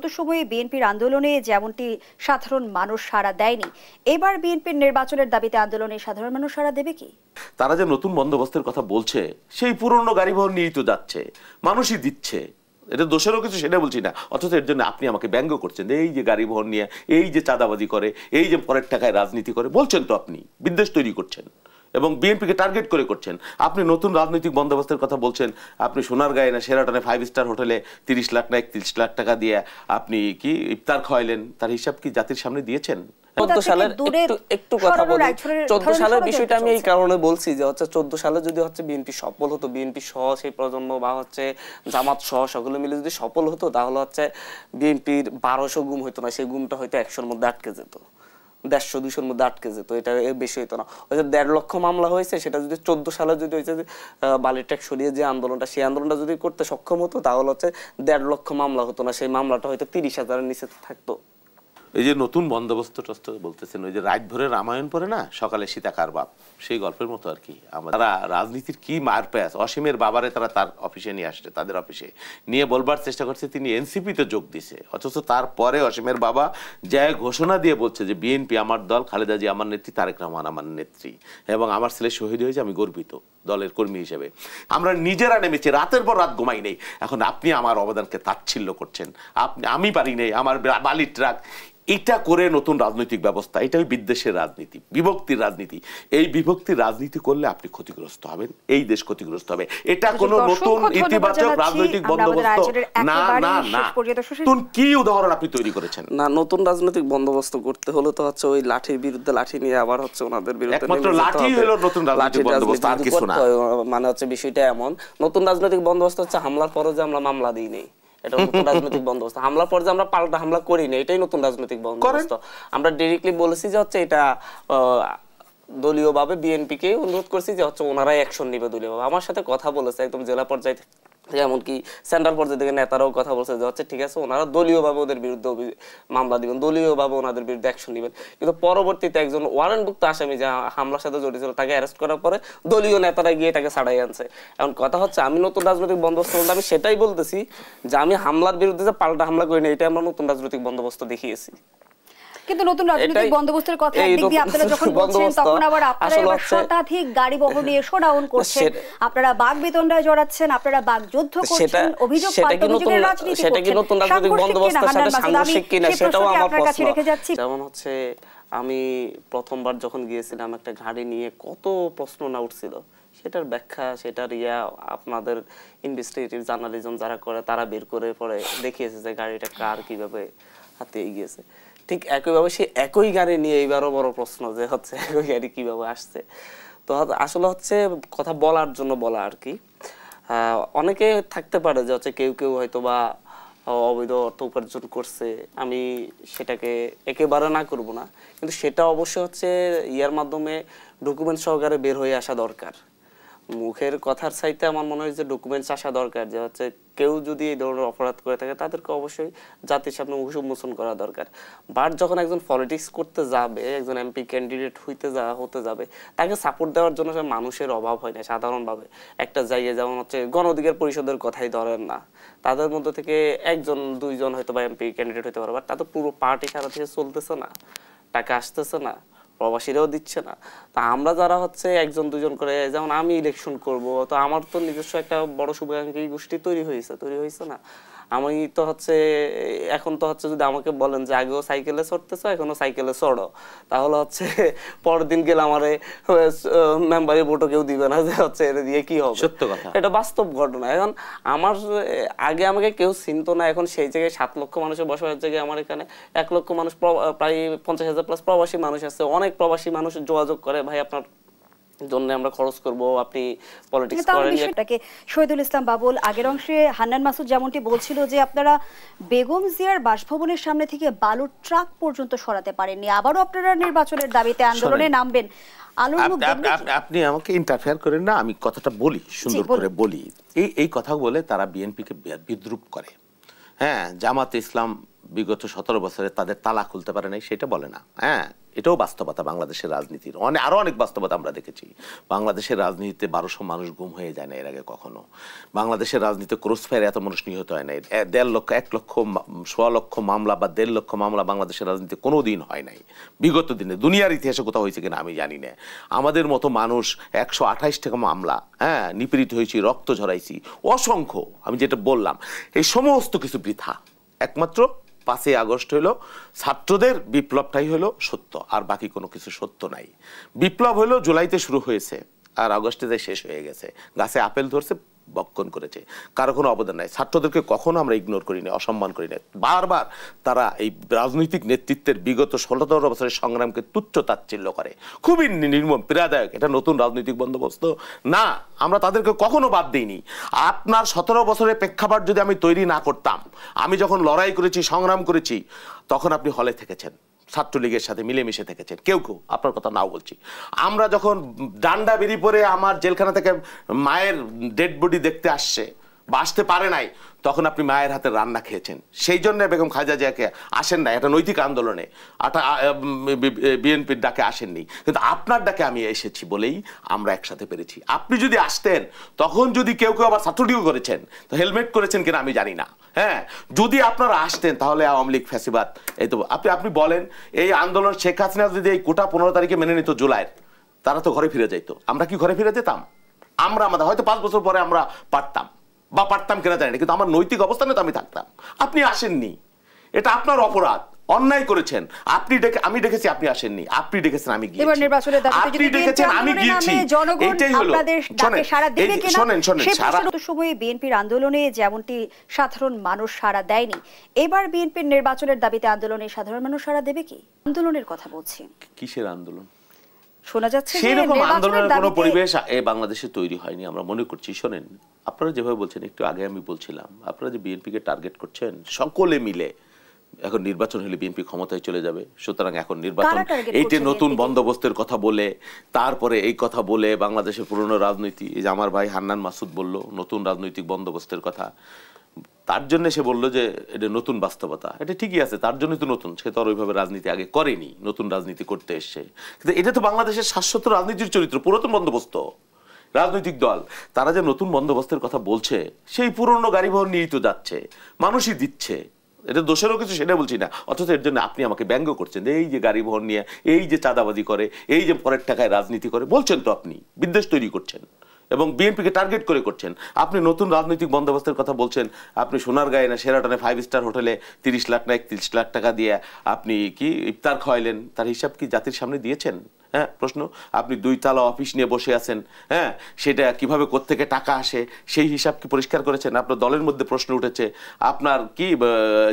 তো সময়ে বিএনপির আন্দোলনে যেমনটি সাধারণ মানুষ সাড়া দেয়নি, এবার বিএনপির নির্বাচনের দাবিতে আন্দোলনে সাধারণ মানুষ সাড়া দেবে কি? তারা যে নতুন বন্দোবস্তের কথা বলছে, সেই পুরনো গাড়ি বহর নিয়েই তো যাচ্ছে, মানুষই দিচ্ছে। এটা দোষেরও কিছু সেটা বলছি না, অথচ এর জন্য আপনি আমাকে ব্যঙ্গ করছেন, এই যে গাড়ি বহর নিয়ে, এই যে চাঁদাবাজি করে, এই যে পরের টাকায় রাজনীতি করে, বলছেন তো আপনি বিদ্বেষ তৈরি করছেন এবং বিএনপিকে টার্গেট করে করছেন। আপনি নতুন রাজনৈতিক বন্দোবস্তের কথা বলছেন, আপনি সোনারগাঁয়ে না শেরাটনে 5 স্টার হোটেলে 30 লাখ না 31 লাখ টাকা দিয়ে আপনি কি ইফতার খাওয়াইলেন, তার হিসাব কি জাতির সামনে দিয়েছেন? 14 সালের একটু কথা বলি। 14 সালের বিষয়টা আমি এই কারণে বলছি যে 14 সালে যদি বিএনপি সফল হতো, বিএনপি সহ সেই প্রজন্ম বা জামাত সহ সকলে মিলে যদি সফল হতো, তাহলে বিএনপির 1200 গুম হইতো না, সেই গুমটা হয়তো 100-র মধ্যে আটকে যেত, 150-200-র মধ্যে আটকে যেত, এটা বেশি হইতো না। ওই যে 1.5 লক্ষ মামলা হয়েছে, সেটা যদি 14 সালে যদি হয়েছে বালির ট্যাক্স সরিয়ে যে আন্দোলনটা, সেই আন্দোলনটা যদি করতে সক্ষম হতো, তাহলে 1.5 লক্ষ মামলা হতো না, সেই মামলাটা হয়তো 30,000-এর নিচে থাকতো। এই যে নতুন বন্দোবস্ত বলতেছেন, ওই যে রাত ভরে রামায়ণ পড়ে না, সকালে সীতাকার বাপ, সেই গল্পের মতো আর কি। তারা রাজনীতির কি মার পেঁয়াজ, অসীমের বাবারে তারা তার অফিসে নিয়ে আসছে, তাদের অফিসে নিয়ে বলবার চেষ্টা করছে তিনি এনসিপিতে যোগ দিছে, অথচ তারপরে অসীমের বাবা যায় ঘোষণা দিয়ে বলছে যে বিএনপি আমার দল, খালেদা জি আমার নেত্রী, তারেক রহমান আমার নেত্রী, এবং আমার ছেলে শহীদ হয়েছে, আমি গর্বিত দলের কর্মী হিসেবে। আমরা নিজেরা নেমেছি, রাতের পর রাত ঘুমাই নেই। এখন আপনি আমার অবদানকে তাচ্ছিল্য করছেন, আমি পারি নেই, আমার বালির ট্রাক। এটা করে নতুন রাজনৈতিক ব্যবস্থা, এটাই বিদ্বেষের রাজনীতি, বিভক্তির রাজনীতি। এই বিভক্তির রাজনীতি করলে আপনি ক্ষতিগ্রস্ত হবেন, এই দেশ ক্ষতিগ্রস্ত হবে। এটা কোনো নতুন ইতিবাচক রাজনৈতিক বন্দোবস্ত না। না না, নতুন কি উদাহরণ আপনি তৈরি করেছেন? না, নতুন রাজনৈতিক বন্দোবস্ত করতে হলে তো ওই লাঠির বিরুদ্ধে লাঠি নিয়ে আবার ওনাদের বিরুদ্ধে একমাত্র লাঠি হলো নতুন রাজনৈতিক বন্দোবস্ত, আর কিছু না। মানে বিষয়টা এমন, নতুন রাজনৈতিক বন্দোবস্ত হামলার পরে যে আমরা মামলা দিই নেই, এটা নতুন রাজনৈতিক বন্দোবস্ত। হামলার পর যে আমরা পাল্টা হামলা করি না, এটাই নতুন রাজনৈতিক বন্দোবস্ত। আমরা ডাইরেক্টলি বলেছি যে এটা দলীয় ভাবে বিএনপি কে অনুরোধ করছি যে ওনারাই অ্যাকশন নিবে দলীয় ভাবে। আমার সাথে কথা বলেছে একদম জেলা পর্যায়ে, এমনকি সেন্ট্রাল পর্যায়ে থেকে নেতারাও কথা বলছে যে ঠিক আছে, ওনারা দলীয় ভাবে ওদের বিরুদ্ধে মামলা দিবেন, দলীয় ভাবে ওনাদের বিরুদ্ধে অ্যাকশন নিবেন। কিন্তু পরবর্তীতে একজন ওয়ারেন্টভুক্ত আসামি যা হামলার সাথে জড়িত ছিল, তাকে অ্যারেস্ট করার পরে দলীয় নেতারা গিয়ে তাকে ছাড়াই আনছে। এখন কথা আমি নতুন রাজনৈতিক বন্দোবস্ত বলতে আমি সেটাই বলতেছি যে আমি হামলার বিরুদ্ধে যে পাল্টা হামলা করি না, এটা আমরা নতুন রাজনৈতিক বন্দোবস্ত দেখিয়েছি। কিন্তু নতুন রাজনৈতিক বন্দোবস্তের কথা একদিকে আপনারা যখন বলছেন, তখন আবার আপনারা এবার শতাধিক গাড়ি বহর নিয়ে শোডাউন করছেন, আপনারা বাগবিতণ্ডায় জড়াচ্ছেন, আপনারা বাগযুদ্ধ করছেন, অভিযোগ পাল্টাঅভিযোগের রাজনীতি করছেন। সেটা কি নতুন রাজনৈতিক বন্দোবস্তের সাথে সাংঘর্ষিক কিনা, সেটাও আমার প্রশ্ন। যেমন আমি প্রথমবার যখন গিয়েছিলাম, একটা গাড়ি নিয়ে কত প্রশ্ন না উঠছিল, সেটার ব্যাখ্যা, সেটার আপনাদের ইনভেস্টিগেটিভ জার্নালিজম যারা করে, তারা বের করে পরে দেখিয়েছে যে গাড়িটা কার, কিভাবে হাতে গিয়েছে। ঠিক একইভাবে সেই একই গাড়ি নিয়ে এইবারও বড় প্রশ্ন যে একই গাড়ি কিভাবে আসছে। তো আসলে কথা বলার জন্য বলা আর কি। অনেকে থাকতে পারে যে কেউ কেউ হয়তো বা অবৈধ অর্থ উপার্জন করছে, আমি সেটাকে একেবারে না করব না, কিন্তু সেটা অবশ্যই ইয়ার মাধ্যমে ডকুমেন্ট সহকারে বের হয়ে আসা দরকার। মুখের কথার চাইতে আমার মনে হয় যে ডকুমেন্টস আসা দরকার, যে কেউ যদি এই ধরনের অপরাধ করে থাকে, তাদেরকে অবশ্যই জাতির সামনে মুখ উন্মোচন করা দরকার। বাট যখন একজন পলিটিক্স করতে যাবে, একজন এমপি ক্যান্ডিডেট হতে যাবে, তাকে সাপোর্ট দেওয়ার জন্য মানুষের অভাব হয় না সাধারণভাবে। একটা জায়গায় যেমন গণ অধিকার পরিষদের কথাই ধরেন না, তাদের মধ্যে থেকে 1-2 হয়তো বা এমপি ক্যান্ডিডেট হতে পারে, বাট তাদের পুরো পার্টি সারা থেকে চলতেছে না, টাকা আসতেছে না, প্রবাসীরাও দিচ্ছে না। তা আমরা যারা 1-2 করে, যেমন আমি ইলেকশন করব, তো আমার তো নিজস্ব একটা বড় শুভাকাঙ্ক্ষী গোষ্ঠী তৈরি হয়েছে না। আমি তো এখন তো যদি আমাকে বলেন যে আগেও সাইকেলে চড়তেছ, এখনো সাইকেলে চড়ো, তাহলে পরের দিন গেলে আমারে মেম্বারের ভোটও কেউ দিবে না, যে এটা দিয়ে কি হবে। সত্য কথা, এটা বাস্তব ঘটনা। এখন আমার আগে আমাকে কেউ চিনতো না, এখন সেই জায়গায় 7 লক্ষ মানুষের বসবাসের জায়গায় আমার এখানে 1 লক্ষ মানুষ, প্রায় 50,000 প্লাস প্রবাসী মানুষ আছে। অনেক প্রবাসী মানুষ যোগাযোগ করে, ভাই আপনার জন্য আমরা খরচ করব, আপনি পলিটিক্স করেন। সেটাকে শহীদুল ইসলাম বাবুল আগের অংশে হান্নান মাসুদ যেমনটি বলছিল যে আপনারা বেগম জিয়ার বাসভবনের সামনে থেকে বালুর ট্রাক পর্যন্ত সরাতে পারেননি, আবারও আপনারা নির্বাচনের দাবিতে আন্দোলনে নামবেন। আপনি আমাকে ইন্টারফেয়ার করেন না, আমি কথাটা বলি, সুন্দর করে বলি। এই কথা বলে তারা বিএনপিকে বিদ্রুপ করে। হ্যাঁ, জামাতে ইসলাম বিগত 17 বছরে তাদের তালা খুলতে পারে নাই, সেটা বলে না। হ্যাঁ, এটাও বাস্তবতা বাংলাদেশের রাজনীতির। আরো অনেক বাস্তবতা আমরা দেখেছি। বাংলাদেশের রাজনীতিতে 1200 মানুষ গুম হয়ে যায় না এর আগে কখনো। বাংলাদেশের রাজনীতিতে ক্রস ফায়ারে এত মানুষ নিহত হয় নাই। 1.5 লক্ষ 1 লক্ষ 1.5 লক্ষ মামলা বা 1.5 লক্ষ মামলা বাংলাদেশের রাজনীতিতে কোনো দিন হয় নাই বিগত দিনে। দুনিয়ার ইতিহাসে কোথাও হয়েছে কিনা আমি জানি না। আমাদের মতো মানুষ 128 টাকা মামলা, হ্যাঁ, নিপীড়িত হয়েছি, রক্ত ঝরাইছি অসংখ্য। আমি যেটা বললাম এই সমস্ত কিছু বৃথা। একমাত্র 5ই আগস্ট হলো ছাত্রদের বিপ্লবটাই হলো সত্য, আর বাকি কোনো কিছু সত্য নাই। বিপ্লব হলো জুলাইতে শুরু হয়েছে আর আগস্টে যায় শেষ হয়ে গেছে। গাছে আপেল ধরছে, বক্ষণ করেছে, কারো কোনো অবদান নাই। ছাত্রদেরকে কখনো আমরা ইগনোর করি না, অসম্মান করি না। বারবার তারা এই রাজনৈতিক নেতৃত্বের বিগত 16 বছরের সংগ্রামকে তুচ্ছ তাচ্ছিল্য করে, খুবই নির্মম পীড়াদায়ক। এটা নতুন রাজনৈতিক বন্দোবস্ত না, আমরা তাদেরকে কখনো বাদ দিইনি। আপনার 17 বছরের প্রেক্ষাপট যদি আমি তৈরি না করতাম, আমি যখন লড়াই করেছি, সংগ্রাম করেছি, তখন আপনি হলে থেকেছেন, ছাত্রলীগের সাথে মিলেমিশে থেকেছেন, কেউ কেউ, আপনার কথা নাও বলছি। আমরা যখন ডান্ডা বেরিয়ে পড়ে আমার জেলখানা থেকে মায়ের ডেড বডি দেখতে আসছে বা আসতে পারে নাই, তখন আপনি মায়ের হাতে রান্না খেয়েছেন। সেই জন্য বেগম খালেদা জিয়াকে আসেন না, এটা নৈতিক আন্দোলনে বিএনপির ডাকে আসেননি, কিন্তু আপনার ডাকে আমি এসেছি বলেই আমরা একসাথে পেরেছি। আপনি যদি আসতেন, তখন যদি কেউ কেউ আবার ছাত্রলীগও করেছেন, তো হেলমেট করেছেন কিনা আমি জানি না, হ্যাঁ, যদি আপনারা আসতেন তাহলে আওয়ামী লীগ ফ্যাসিবাদ, এই তো আপনি বলেন এই আন্দোলন শেখ হাসিনা যদি এই কোটা 15 তারিখে মেনে নিত জুলাইয়ের, তারা তো ঘরে ফিরে যাইতো। আমরা কি ঘরে ফিরে যেতাম? আমাদের হয়তো 5 বছর পরে আমরা পারতাম বা পারতাম কিনা জানি না, কিন্তু আমার নৈতিক অবস্থানে তো আমি থাকতাম। আপনি আসেননি, এটা আপনার অপরাধ, অন্যায় করেছেন। আপনি আমি ডেকেছি, আপনি আসেননি। আপনি ডেকেছেন, আমি গিয়েছি। এবার নির্বাচনের দাবিতে আপনি ডেকেছেন, আমি গিয়েছি। এটাই হলো। আপনাদের সারা দেবে কিনা? শুনেন সারা সময়ে বিএনপির আন্দোলনে যেমনটি সাধারণ মানুষ সারা দেয়নি, এবার বিএনপির নির্বাচনের দাবিতে আন্দোলনে সাধারণ মানুষ সারা দেবে কি? আন্দোলনের কথা বলছি। কিসের আন্দোলন? শোনা যাচ্ছে সেরকম আন্দোলনের কোনো পরিবেশ বাংলাদেশে তৈরি হয়নি আমরা মনে করছি। শোনেন, আপনারা যেভাবে বলছেন, একটু আগে আমি বলছিলাম, আপনারা যে বিএনপিকে টার্গেট করছেন সকলে মিলে, এখন নির্বাচন হলে বিএনপি ক্ষমতায় চলে যাবে, সুতরাং এখন নির্বাচন, এইটা নতুন বন্দোবস্তের কথা বলে, তারপরে এই কথা বলে বাংলাদেশের পুরনো রাজনীতি, এই যে আমার ভাই হান্নান মাসুদ বলল নতুন রাজনৈতিক বন্দোবস্তের কথা, তার জন্য সে বললো যে এটা নতুন বাস্তবতা। এটা ঠিকই আছে, তার জন্য তো নতুন, সে তো আর ওইভাবে রাজনীতি আগে করেনি, নতুন রাজনীতি করতে এসছে। কিন্তু এটা তো বাংলাদেশের শাশ্বত রাজনীতির চরিত্র, পুরাতন বন্দোবস্ত। রাজনৈতিক দল তারা যে নতুন বন্দোবস্তের কথা বলছে, সেই পুরনো গাড়ি বহর নিয়েই তো যাচ্ছে, মানুষই দিচ্ছে, এটা দোষেরও কিছু সেটা বলছি না। অথচ এর জন্য আপনি আমাকে ব্যঙ্গ করছেন, এই যে গাড়ি বহর নিয়ে, এই যে চাঁদাবাজি করে, এই যে পরের টাকায় রাজনীতি করে, বলছেন তো আপনি বিদ্বেষ তৈরি করছেন এবং বিএনপিকে টার্গেট করে করছেন। আপনি নতুন রাজনৈতিক বন্দোবস্তের কথা বলছেন, আপনি সোনারগাঁয়ে না শেরাটনে 5 স্টার হোটেলে 30 লাখ না 31 লাখ টাকা দিয়ে আপনি কি ইফতার খাওয়াইলেন, তার হিসাব কি জাতির সামনে দিয়েছেন? হ্যাঁ, প্রশ্ন। আপনি 2 তালা অফিস নিয়ে বসে আছেন, হ্যাঁ, সেটা কিভাবে কোত্থেকে টাকা আসে সেই হিসাব কি পরিষ্কার করেছেন? আপনার দলের মধ্যে প্রশ্ন উঠেছে, আপনার কি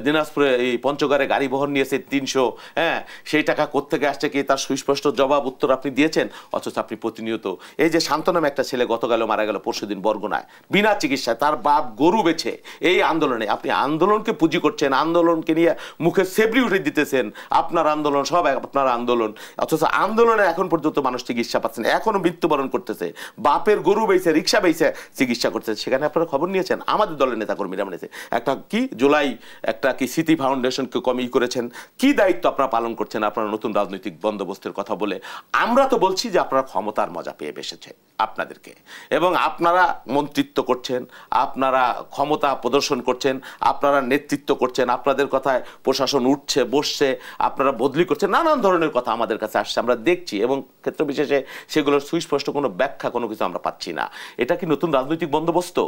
দিনাজপুরে এই পঞ্চগড়ে গাড়ি বহর নিয়েছে 300, হ্যাঁ, সেই টাকা কোত্থেকে আসছে কি তার সুস্পষ্ট জবাব উত্তর আপনি দিয়েছেন। অথচ আপনি প্রতিনিয়ত, এই যে শান্তনাম একটা ছেলে গতকাল মারা গেল পরশুদিন বরগুনায় বিনা চিকিৎসায়, তার বাপ গরু বেছে এই আন্দোলনে, আপনি আন্দোলনকে পুঁজি করছেন, আন্দোলনকে নিয়ে মুখে সেবরি উঠে দিতেছেন, আপনার আন্দোলন সব আপনার আন্দোলন। অথচ আন্দোলনে এখন পর্যন্ত মানুষ চিকিৎসা পাচ্ছেন, এখনো মৃত্যুবরণ করতেছে, বাপের গরু বেইছে, রিক্সা বেইছে চিকিৎসা করতেছে। সেখানে আপনারা খবর নিয়েছেন, আমাদের দলের নেতাকর্মীরা মানেছে একটা কি জুলাই একটা কি স্মৃতি ফাউন্ডেশনকে কমিয়ে করেছেন, কি দায়িত্ব আপনারা পালন করছেন আপনারা নতুন রাজনৈতিক বন্দোবস্তের কথা বলে। আমরা তো বলছি যে আপনারা ক্ষমতার মজা পেয়ে বসেছে আপনাদেরকে, এবং আপনারা মন্ত্রিত্ব করছেন, আপনারা ক্ষমতা প্রদর্শন করছেন, আপনারা নেতৃত্ব করছেন, আপনাদের কথায় প্রশাসন উঠছে বসছে, আপনারা বদলি করছেন, নানান ধরনের কথা আমাদের কাছে আসছে, আমরা দেখছি, এবং ক্ষেত্র বিশেষে সেগুলোর সুস্পষ্ট কোনো ব্যাখ্যা কোনো কিছু আমরা পাচ্ছি না। এটা কি নতুন রাজনৈতিক বন্দোবস্ত?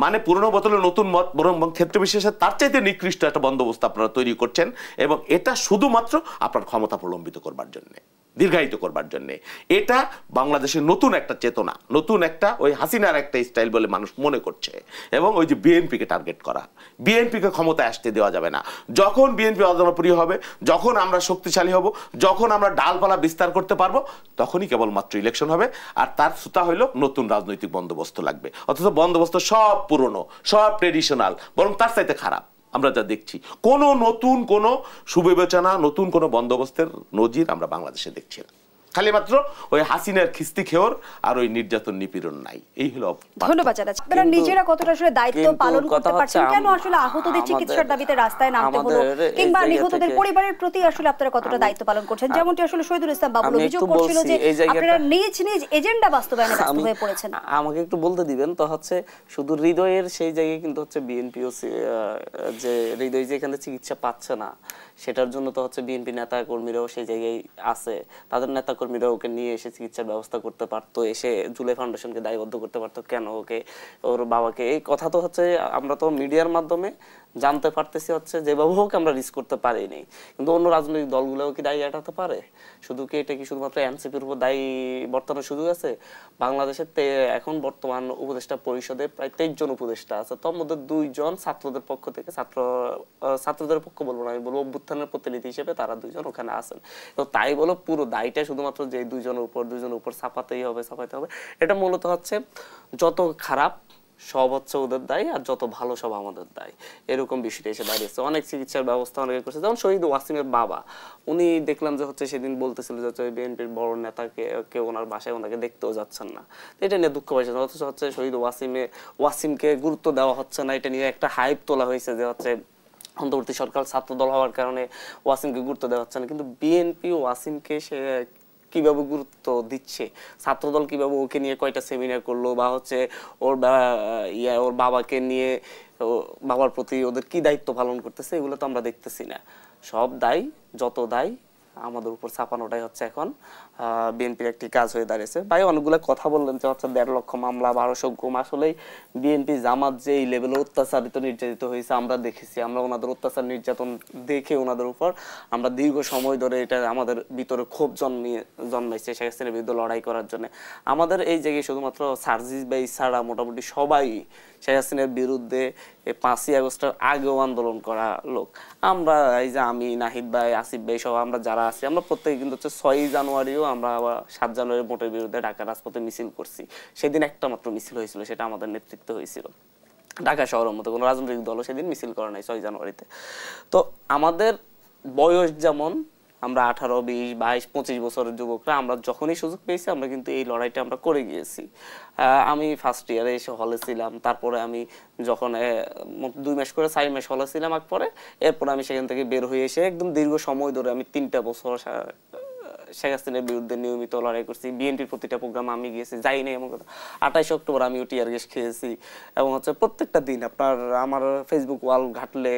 মানে পুরনো বোতলে নতুন মত, বরং ক্ষেত্র বিশেষে তার চাইতে নিকৃষ্ট একটা বন্দোবস্ত আপনারা তৈরি করছেন, এবং এটা শুধুমাত্র আপনার ক্ষমতা প্রলম্বিত করবার জন্য, দীর্ঘায়িত করবার জন্য। এটা বাংলাদেশের নতুন একটা চেতনা, নতুন একটা ওই হাসিনার একটা স্টাইল বলে মানুষ মনে করছে, এবং ওই যে বিএনপিকে টার্গেট করা, বিএনপিকে ক্ষমতায় আসতে দেওয়া যাবে না। যখন বিএনপি অজনপ্রিয় হবে, যখন আমরা শক্তিশালী হব, যখন আমরা ডালপালা বিস্তার করতে পারবো, তখনই কেবলমাত্র ইলেকশন হবে, আর তার সুতা হইল নতুন রাজনৈতিক বন্দোবস্ত লাগবে। অথচ বন্দোবস্ত সব পুরনো, সব ট্রেডিশনাল, বরং তার চাইতে খারাপ। আমরা যা দেখছি, কোনো নতুন কোনো সুবিবেচনা, নতুন কোনো বন্দোবস্তের নজির আমরা বাংলাদেশে দেখছি না। খালি মাত্র ওই হাসিনার খিস্তি খেওর আর ওই নির্যাতন নিপীড়ন নাই। এই হলো। ধন্যবাদ জানাচ্ছি। আপনারা নিজেরা কতটা আসলে দায়িত্ব পালন করতে পারছেন, কেন আসলে আহতদের চিকিৎসার দাবিতে রাস্তায় নামতে হলো, কিংবা নিহতদের পরিবারের প্রতি আসলে আপনারা কতটা দায়িত্ব পালন করছেন? যেমনটি আসলে শহীদুল ইসলাম বাবুল অভিযোগ করছিল যে আপনারা নিজ নিজ এজেন্ডা বাস্তবায়নে ব্যস্ত হয়ে পড়েছেন। আমাকে একটু বলতে দিবেন তো, হচ্ছে শুধু হৃদয়ের সেই জায়গায় কিন্তু হচ্ছে বিএনপিও যে হৃদয় যেখানে চিকিৎসা পাচ্ছে না সেটার জন্য তো হচ্ছে বিএনপি নেতা কর্মীরাও সেই জায়গায় আছে, তাদের নেতা কর্মীরা ওকে নিয়ে এসে চিকিৎসার ব্যবস্থা করতে পারতো, এসে জুলাই ফাউন্ডেশনকে দায়বদ্ধ করতে পারতো, কেন ওকে ওর বাবাকে। এই কথা তো হচ্ছে আমরা তো মিডিয়ার মাধ্যমে জানতে পারতেছি, হচ্ছে যেভাবে হোক আমরা রিস্ক করতে পারিনি, কিন্তু অন্য রাজনৈতিক দলগুলোও কি দায়ী এড়াতে পারে? শুধু কি এটা কি শুধুমাত্র এনসিপির উপর দায়ী বর্তমানের সুযোগ আছে? বাংলাদেশের এখন বর্তমান উপদেষ্টা পরিষদে প্রায় 23 জন উপদেষ্টা আছে, তার মধ্যে 2 জন ছাত্রদের পক্ষ থেকে, ছাত্রদের পক্ষ বলবো না, আমি বলবো অভ্যুত্থানের প্রতিনিধি হিসেবে তারা 2 জন ওখানে আছেন। তো তাই বলো পুরো দায়টা শুধুমাত্র যে 2 জনের উপর চাপাতে হবে। এটা মূলত হচ্ছে যত খারাপ সব হচ্ছে ওদের দায়, আর যত ভালো সব আমাদের দায়, এরকম বিষয়টা এসে দাঁড়িয়েছে। অনেক চিকিৎসার ব্যবস্থা অনেকে করছে, যেমন শহীদ ওয়াসিমের বাবা, উনি দেখলাম যে হচ্ছে সেদিন বলতেছিল যে বিএনপির বড় নেতাকে কেউ ওনার বাসায় ওনাকে দেখতেও যাচ্ছেন না, এটা নিয়ে দুঃখ পাইছেন। অথচ হচ্ছে শহীদ ওয়াসিমকে গুরুত্ব দেওয়া হচ্ছে না, এটা নিয়ে একটা হাইপ তোলা হয়েছে যে হচ্ছে অন্তর্বর্তী সরকার ছাত্র দল হওয়ার কারণে ওয়াসিমকে গুরুত্ব দেওয়া হচ্ছে না। কিন্তু বিএনপি ওয়াসিমকে সে কিভাবে গুরুত্ব দিচ্ছে, ছাত্রদল কিভাবে ওকে নিয়ে কয়টা সেমিনার করলো, বা হচ্ছে ওর বাবাকে নিয়ে বাবার প্রতি ওদের কি দায়িত্ব পালন করতেছে, এগুলো তো আমরা দেখতেছি না। সব দায়, যত দায় আমাদের উপর চাপানোটাই হচ্ছে এখন বিএনপির একটি কাজ হয়ে দাঁড়িয়েছে। ভাই অনেকগুলো কথা বললেন যে হচ্ছে 1.5 লক্ষ মামলা, 1200 গুম। আসলেই বিএনপি জামাত যে এই লেভেলে অত্যাচারিত নির্যাতিত হয়েছে আমরা দেখেছি, আমরা ওনাদের অত্যাচার নির্যাতন দেখে ওনাদের উপর আমরা দীর্ঘ সময় ধরে এটা আমাদের ভিতরে ক্ষোভ জন্মাইছে শেখ হাসিনার বিরুদ্ধে লড়াই করার জন্য। আমাদের এই জায়গায় শুধুমাত্র সার্জিস ভাই ছাড়া মোটামুটি সবাই শেখ হাসিনার বিরুদ্ধে 5ই আগস্টের আগেও আন্দোলন করা লোক। আমরা এই যে আমি, নাহিদ ভাই, আসিফ ভাই সব আমরা যারা আছি, আমরা প্রত্যেকে কিন্তু হচ্ছে 6ই জানুয়ারিও আমরা 7 জানুয়ারি ভোটের বিরুদ্ধে ঢাকা রাজপথে মিছিল করছি। সেদিন একটা মাত্র মিছিল হয়েছিল, সেটা আমাদের নেতৃত্ব হয়েছিল। ঢাকা শহরের মতো কোনো রাজনৈতিক দলও সেদিন মিছিল করে নাই 6 জানুয়ারিতে। তো আমাদের বয়স যেমন, আমরা 18, 20, 22, 25 বছরের যুবকরা, আমরা যখনই সুযোগ পেয়েছি আমরা কিন্তু এই লড়াইটা আমরা করে গিয়েছি। আমি ফার্স্ট ইয়ারে এসে হলে ছিলাম, তারপরে আমি যখন 2 মাস করে 4 মাস হলে ছিলাম, পরে এরপর আমি সেখান থেকে বের হয়ে এসে একদম দীর্ঘ সময় ধরে আমি 3টা বছর শেখ হাসিনার বিরুদ্ধে নিয়মিত লড়াই করছি। বিএনপির প্রতিটা প্রোগ্রাম আমি গিয়েছি, যাই নাই এমন কথা। 28 অক্টোবর আমি টিয়ার গ্যাস খেয়েছি, এবং হচ্ছে প্রত্যেকটা দিন আমার ফেসবুক ওয়াল ঘাটলে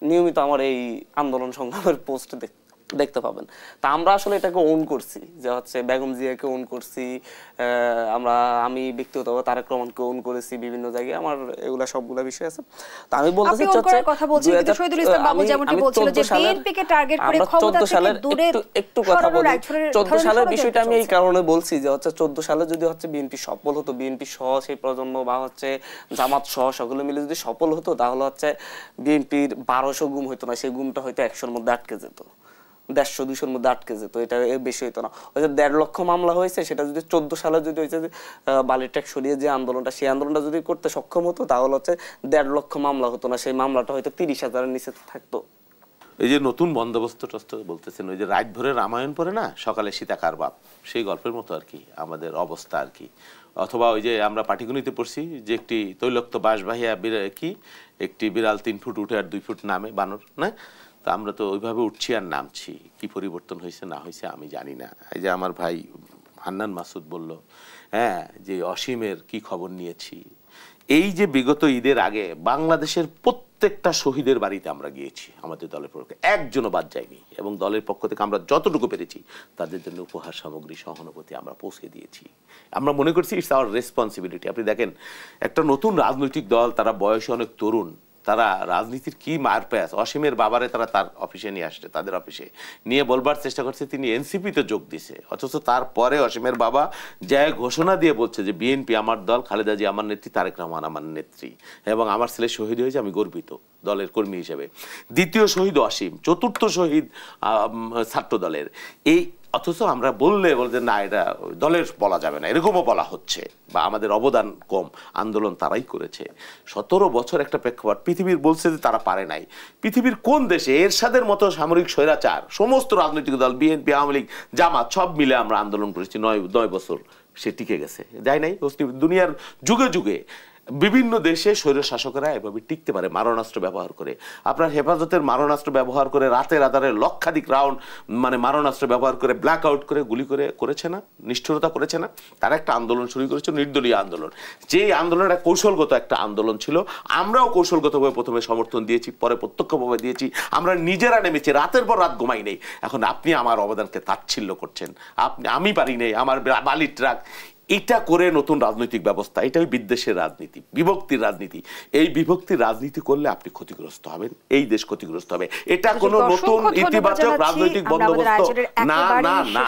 নিয়মিত আমার এই আন্দোলন সংগ্রামের পোস্ট দেখতে পাবেন। তা আমরা আসলে এটাকে ওন করছি, যে হচ্ছে বেগম জিয়াকে ওন করছি, আমি ব্যক্তিগতভাবে তারেক রহমানকে ওন করেছি বিভিন্ন জায়গায়, আমার এগুলা সবগুলা বিষয় আছে। তা আমি বলতে চাচ্ছি কথা বলছি কিন্তু শহীদুল ইসলাম বাবু যেমনটি বলছিল যে বিএনপিকে টার্গেট করে ক্ষমতা থেকে দূরে একটু কথা বলি। 14 সালের বিষয়টা আমি এই কারণে বলছি যে হচ্ছে 14 সালে যদি হচ্ছে বিএনপি সফল হতো, বিএনপি সহ সেই প্রজন্ম বা হচ্ছে জামাত সহ সকলে মিলে যদি সফল হতো, তাহলে হচ্ছে বিএনপির 1200 গুম হইতো না, সেই গুমটা হয়তো 100-র মধ্যে আটকে যেত, 150-200-র মধ্যে আটকে যেত, এটা বেশি হইতো না। ওই যে 1.5 লক্ষ মামলা হয়েছে, সেটা যদি 14 সালে যদি হয়েছে বালির ট্যাক্স সরিয়ে যে আন্দোলনটা, সেই আন্দোলনটা যদি করতে সক্ষম হতো, তাহলে হচ্ছে 1.5 লক্ষ মামলা হতো না, সেই মামলাটা হয়তো 30,000-এর নিচে থাকতো। এই যে নতুন বন্দোবস্ত বলতেছেন, ওই যে রাত ভরে রামায়ণ পড়ে না, সকালে সীতাকার বাপ, সেই গল্পের মতো আর কি আমাদের অবস্থা আর কি। অথবা ওই যে আমরা পাটিগণিতে পড়ছি যে একটি তৈলক্ত বাঁশবাহিয়া একটি বিড়াল 3 ফুট উঠে আর 2 ফুট নামে, বানর না। তো আমরা তো ওইভাবে উঠছি আর নামছি, কি পরিবর্তন হয়েছে না হয়েছে আমি জানি না। এই যে আমার ভাই হান্নান মাসুদ বলল, হ্যাঁ, যে অসীমের কি খবর নিয়েছি। এই যে বিগত ঈদের আগে বাংলাদেশের প্রত্যেকটা শহীদের বাড়িতে আমরা গিয়েছি, আমাদের দলের পক্ষে একজনও বাদ যায়নি, এবং দলের পক্ষ থেকে আমরা যতটুকু পেরেছি তাদের জন্য উপহার সামগ্রী, সহানুভূতি আমরা পৌঁছে দিয়েছি। আমরা মনে করছি ইটস আওয়ার রেসপন্সিবিলিটি। আপনি দেখেন একটা নতুন রাজনৈতিক দল, তারা বয়সে অনেক তরুণ, তারা রাজনীতির কি মার প্যাস, অসীমের বাবারে তারা তার অফিসে নিয়ে আসছে, তাদের অফিসে নিয়ে বলবার চেষ্টা করছে তিনি এনসিপিতে যোগ দিছে, অথচ তারপরে অসীমের বাবা জয় ঘোষণা দিয়ে বলছে যে বিএনপি আমার দল, খালেদা জিয়া আমার নেত্রী, তারেক রহমান আমার নেত্রী, এবং আমার ছেলে শহীদ হয়েছে, আমি গর্বিত দলের কর্মী হিসেবে। দ্বিতীয় শহীদ অসীম, চতুর্থ শহীদ ছাত্র দলের। এই অথচ আমরা বললে না এটা দলের বলা যাবে না, এরকমও বলা হচ্ছে, বা আমাদের অবদান কম, আন্দোলন তারাই করেছে। 17 বছর একটা প্রেক্ষাপট, পৃথিবীর বলছে যে তারা পারে নাই। পৃথিবীর কোন দেশে এরশাদের মতো সামরিক স্বৈরাচার, সমস্ত রাজনৈতিক দল, বিএনপি, আওয়ামী লীগ, জামাত সব মিলে আমরা আন্দোলন করেছি 9 বছর, সে টিকে গেছে, যায় নাই। দুনিয়ার যুগে যুগে বিভিন্ন দেশে স্বৈর শাসকেরা এভাবে টিকতে পারে মারণাস্ত্র ব্যবহার করে। আপনার হেফাজতের মারণাস্ত্র ব্যবহার করে রাতের আধারে লক্ষাধিক রাউন্ড মারণাস্ত্র ব্যবহার করে ব্ল্যাক আউট করে গুলি করে করেছে না, নিষ্ঠুরতা করেছে না। তারা একটা আন্দোলন শুরু করেছে, নির্দলীয় আন্দোলন। যেই আন্দোলনটা কৌশলগত একটা আন্দোলন ছিল, আমরাও কৌশলগতভাবে প্রথমে সমর্থন দিয়েছি, পরে প্রত্যক্ষভাবে দিয়েছি। আমরা নিজেরা নেমেছি, রাতের পর রাত ঘুমাই নেই। এখন আপনি আমার অবদানকে তাচ্ছিল্য করছেন, আমি পারি নেই, আমার বালির ট্রাক। এটা করে নতুন রাজনৈতিক ব্যবস্থা, এটাই বিদ্বেষের রাজনীতি, বিভক্তির রাজনীতি। এই বিভক্তির রাজনীতি করলে আপনি ক্ষতিগ্রস্ত হবেন, এই দেশ ক্ষতিগ্রস্ত হবে। এটা কোনো নতুন ইতিবাচক রাজনৈতিক বন্দোবস্ত না, না, না।